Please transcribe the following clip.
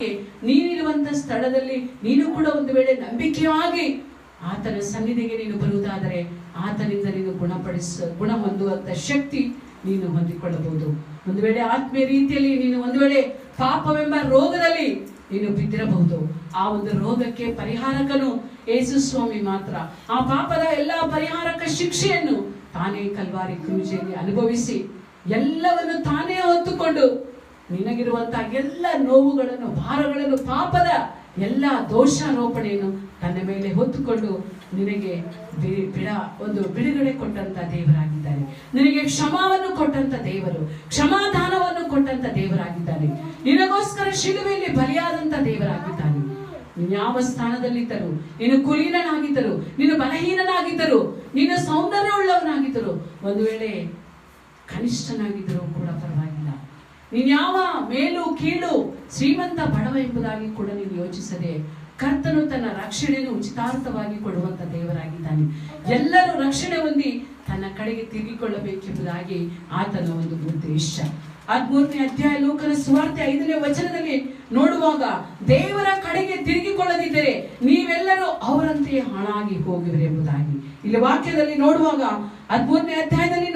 ನೀನಿರುವಂತ ಸ್ಥಳದಲ್ಲಿ ನೀನು ಕೂಡ ಒಂದು ವೇಳೆ ನಂಬಿಕೆಯಾಗಿ ಆತನ ಸನ್ನಿಧಿಗೆ ನೀನು ಬರುವುದಾದರೆ ಆತನಿಂದ ನೀನು ಗುಣ ಹೊಂದುವಂತ ಶಕ್ತಿ ನೀನು ಹೊಂದಿಕೊಳ್ಳಬಹುದು. ಒಂದು ವೇಳೆ ಆತ್ಮೀಯ ರೀತಿಯಲ್ಲಿ ನೀನು ಒಂದು ವೇಳೆ ಪಾಪವೆಂಬ ರೋಗದಲ್ಲಿ ನೀನು ಬಿದ್ದಿರಬಹುದು. ಆ ಒಂದು ರೋಗಕ್ಕೆ ಪರಿಹಾರಕನು ಯೇಸು ಸ್ವಾಮಿ ಮಾತ್ರ. ಆ ಪಾಪದ ಎಲ್ಲಾ ಪರಿಹಾರಕ ಶಿಕ್ಷೆಯನ್ನು ತಾನೇ ಕಲ್ವಾರಿ ಕ್ರೂಜೆಯಲ್ಲಿ ಅನುಭವಿಸಿ ಎಲ್ಲವನ್ನು ತಾನೇ ಹೊತ್ತುಕೊಂಡು ನಿನಗಿರುವಂತಹ ಎಲ್ಲ ನೋವುಗಳನ್ನು, ಭಾರಗಳನ್ನು, ಪಾಪದ ಎಲ್ಲ ದೋಷಾರೋಪಣೆಯನ್ನು ತನ್ನ ಮೇಲೆ ಹೊತ್ತುಕೊಂಡು ನಿನಗೆ ಒಂದು ಬಿಡುಗಡೆ ಕೊಟ್ಟಂತ ದೇವರಾಗಿದ್ದಾನೆ. ನಿನಗೆ ಕ್ಷಮಾವನ್ನು ಕೊಟ್ಟಂತ ದೇವರು, ಕ್ಷಮಾದಾನವನ್ನು ಕೊಟ್ಟಂತ ದೇವರಾಗಿದ್ದಾನೆ. ನಿನಗೋಸ್ಕರ ಶಿಲುಬೆಯಲ್ಲಿ ಬಲಿಯಾದಂತ ದೇವರಾಗಿದ್ದಾನೆ. ನೀನು ಯಾವ ಸ್ಥಾನದಲ್ಲಿದ್ದರು, ನೀನು ಕುಲೀನನಾಗಿದ್ದರು, ನೀನು ಬಲಹೀನನಾಗಿದ್ದರು, ನೀನು ಸೌಂದರ್ಯವುಳ್ಳವನಾಗಿದ್ದರು, ಒಂದು ವೇಳೆ ಕನಿಷ್ಠನಾಗಿದ್ದರೂ ಕೂಡ ಪರವಾಗಿಲ್ಲ. ನೀನು ಯಾವ ಮೇಲು ಕೀಳು, ಶ್ರೀಮಂತ ಬಡವ ಎಂಬುದಾಗಿ ಕೂಡ ನೀನು ಯೋಚಿಸದೆ ಕರ್ತನು ತನ್ನ ರಕ್ಷಣೆಯನ್ನು ಉಚಿತಾರ್ಥವಾಗಿ ಕೊಡುವಂತ ದೇವರಾಗಿದ್ದಾನೆ. ಎಲ್ಲರೂ ರಕ್ಷಣೆ ಹೊಂದಿ ತನ್ನ ಕಡೆಗೆ ತಿರುಗಿಕೊಳ್ಳಬೇಕೆಂಬುದಾಗಿ ಆತನ ಒಂದು ಉದ್ದೇಶ. 13ನೇ ಅಧ್ಯಾಯ ಲೂಕನ ಸುವಾರ್ತೆ 5ನೇ ವಚನದಲ್ಲಿ ನೋಡುವಾಗ, ದೇವರ ಕಡೆಗೆ ತಿರುಗಿಕೊಳ್ಳದಿದ್ದರೆ ನೀವೆಲ್ಲರೂ ಅವರಂತೆಯೇ ಹಾಳಾಗಿ ಹೋಗುವಿರೆಂಬುದಾಗಿ ಇಲ್ಲಿ ವಾಕ್ಯದಲ್ಲಿ ನೋಡುವಾಗ 13ನೇ ಅಧ್ಯಾಯದಲ್ಲಿ